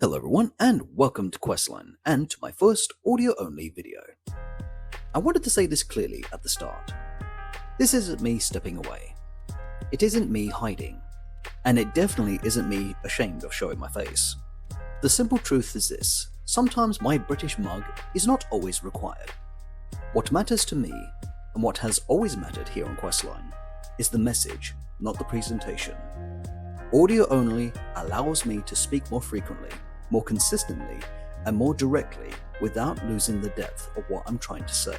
Hello everyone and welcome to Questline and to my first audio-only video. I wanted to say this clearly at the start. This isn't me stepping away. It isn't me hiding. And it definitely isn't me ashamed of showing my face. The simple truth is this: sometimes my British mug is not always required. What matters to me, and what has always mattered here on Questline, is the message, not the presentation. Audio only allows me to speak more frequently, more consistently, and more directly without losing the depth of what I'm trying to say.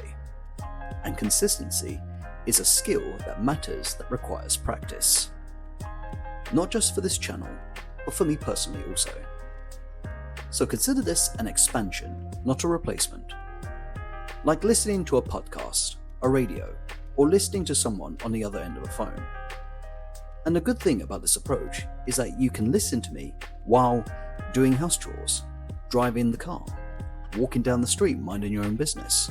And consistency is a skill that matters, that requires practice. Not just for this channel, but for me personally also. So consider this an expansion, not a replacement. Like listening to a podcast, a radio, or listening to someone on the other end of a phone. And the good thing about this approach is that you can listen to me while doing house chores, driving the car, walking down the street minding your own business,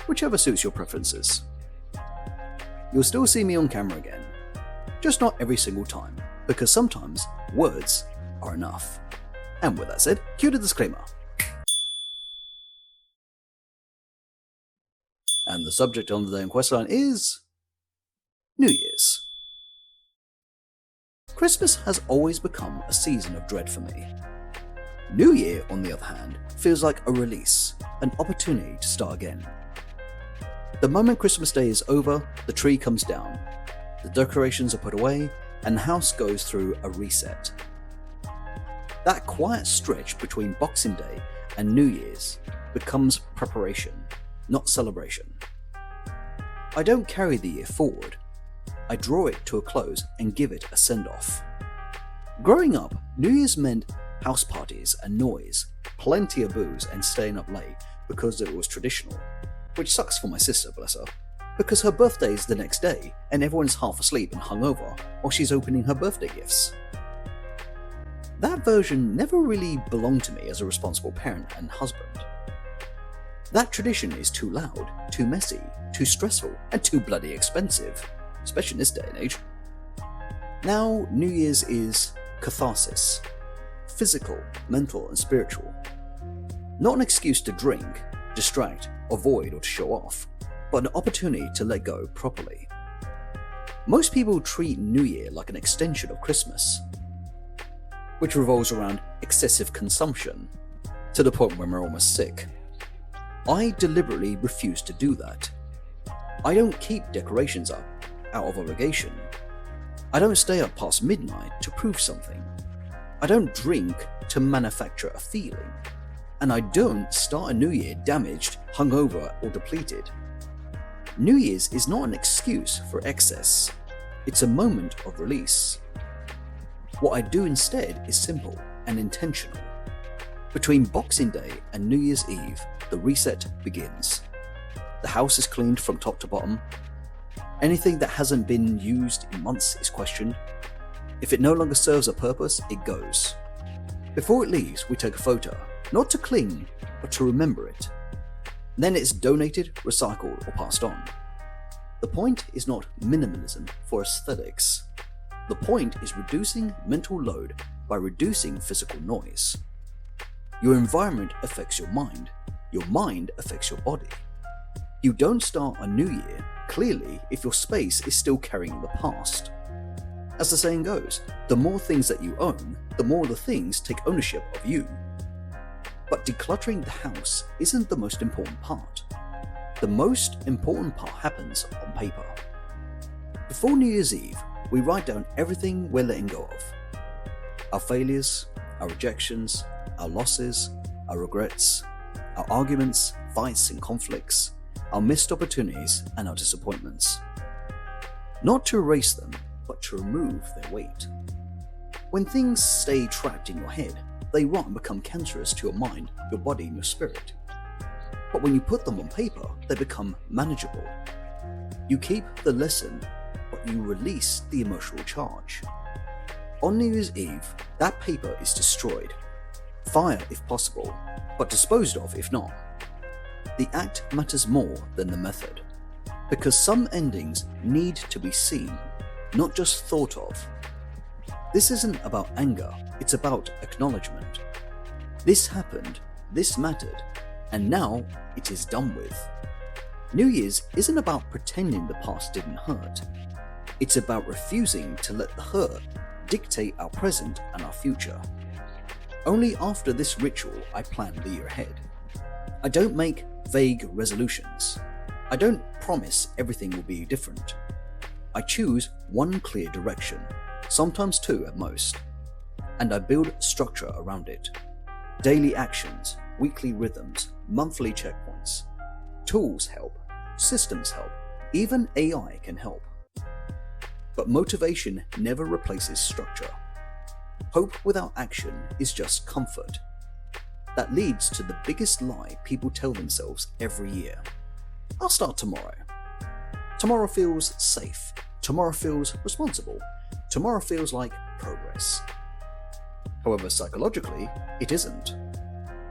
whichever suits your preferences. You'll still see me on camera again, just not every single time, because sometimes words are enough. And with that said, cue the disclaimer. And the subject on the day in Questline is New Year's. Christmas has always become a season of dread for me. New Year, on the other hand, feels like a release, an opportunity to start again. The moment Christmas Day is over, the tree comes down, the decorations are put away, and the house goes through a reset. That quiet stretch between Boxing Day and New Year's becomes preparation, not celebration. I don't carry the year forward. I draw it to a close and give it a send-off. Growing up, New Year's meant house parties and noise, plenty of booze and staying up late because it was traditional, which sucks for my sister, bless her, because her birthday's the next day and everyone's half asleep and hungover while she's opening her birthday gifts. That version never really belonged to me as a responsible parent and husband. That tradition is too loud, too messy, too stressful, and too bloody expensive, especially in this day and age. Now, New Year's is catharsis. Physical, mental, and spiritual. Not an excuse to drink, distract, avoid, or to show off, but an opportunity to let go properly. Most people treat New Year like an extension of Christmas, which revolves around excessive consumption, to the point where we're almost sick. I deliberately refuse to do that. I don't keep decorations up out of obligation. I don't stay up past midnight to prove something. I don't drink to manufacture a feeling. And I don't start a new year damaged, hungover, or depleted. New Year's is not an excuse for excess. It's a moment of release. What I do instead is simple and intentional. Between Boxing Day and New Year's Eve, the reset begins. The house is cleaned from top to bottom. Anything that hasn't been used in months is questioned. If it no longer serves a purpose, it goes. Before it leaves, we take a photo, not to cling, but to remember it. Then it's donated, recycled, or passed on. The point is not minimalism for aesthetics. The point is reducing mental load by reducing physical noise. Your environment affects your mind affects your body. You don't start a new year, clearly, if your space is still carrying the past. As the saying goes, the more things that you own, the more the things take ownership of you. But decluttering the house isn't the most important part. The most important part happens on paper. Before New Year's Eve, we write down everything we're letting go of. Our failures, our rejections, our losses, our regrets, our arguments, fights and conflicts, our missed opportunities and our disappointments. Not to erase them, but to remove their weight. When things stay trapped in your head, they rot and become cancerous to your mind, your body and your spirit. But when you put them on paper, they become manageable. You keep the lesson, but you release the emotional charge. On New Year's Eve, that paper is destroyed. Fire if possible, but disposed of if not. The act matters more than the method, because some endings need to be seen, not just thought of. This isn't about anger, it's about acknowledgement. This happened, this mattered, and now it is done with. New Year's isn't about pretending the past didn't hurt. It's about refusing to let the hurt dictate our present and our future. Only after this ritual I plan the year ahead. I don't make vague resolutions. I don't promise everything will be different. I choose one clear direction, sometimes two at most, and I build structure around it. Daily actions, weekly rhythms, monthly checkpoints. Tools help, systems help, even AI can help. But motivation never replaces structure. Hope without action is just comfort. That leads to the biggest lie people tell themselves every year. I'll start tomorrow. Tomorrow feels safe. Tomorrow feels responsible. Tomorrow feels like progress. However, psychologically, it isn't.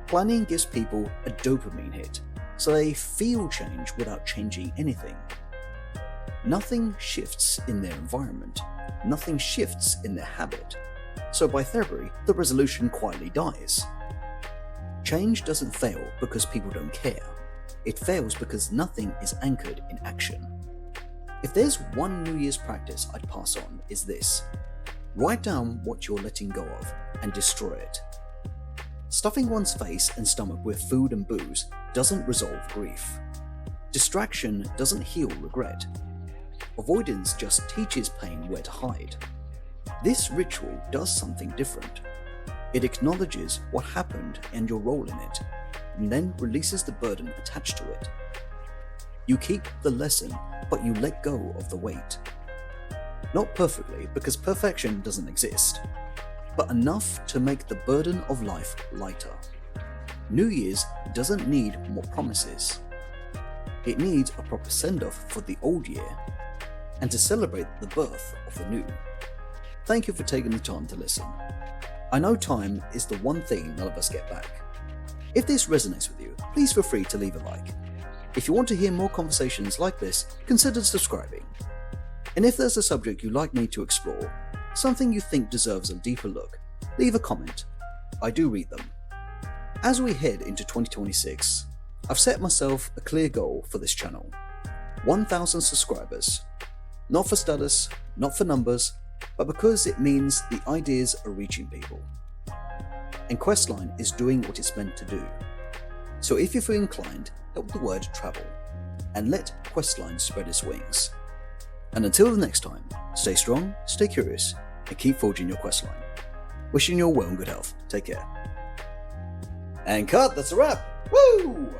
Planning gives people a dopamine hit, so they feel change without changing anything. Nothing shifts in their environment. Nothing shifts in their habit. So by February, the resolution quietly dies. Change doesn't fail because people don't care. It fails because nothing is anchored in action. If there's one New Year's practice I'd pass on, is this. Write down what you're letting go of and destroy it. Stuffing one's face and stomach with food and booze doesn't resolve grief. Distraction doesn't heal regret. Avoidance just teaches pain where to hide. This ritual does something different. It acknowledges what happened and your role in it, and then releases the burden attached to it. You keep the lesson, but you let go of the weight. Not perfectly, because perfection doesn't exist, but enough to make the burden of life lighter. New Year's doesn't need more promises. It needs a proper send-off for the old year, and to celebrate the birth of the new. Thank you for taking the time to listen. I know time is the one thing none of us get back. If this resonates with you, please feel free to leave a like. If you want to hear more conversations like this, consider subscribing. And if there's a subject you'd like me to explore, something you think deserves a deeper look, leave a comment. I do read them. As we head into 2026, I've set myself a clear goal for this channel. 1,000 subscribers. Not for status, not for numbers, but because it means the ideas are reaching people. And Questline is doing what it's meant to do. So if you feel inclined, help the word travel, and let Questline spread its wings. And until the next time, stay strong, stay curious, and keep forging your questline. Wishing you all well and good health. Take care. And cut, that's a wrap. Woo!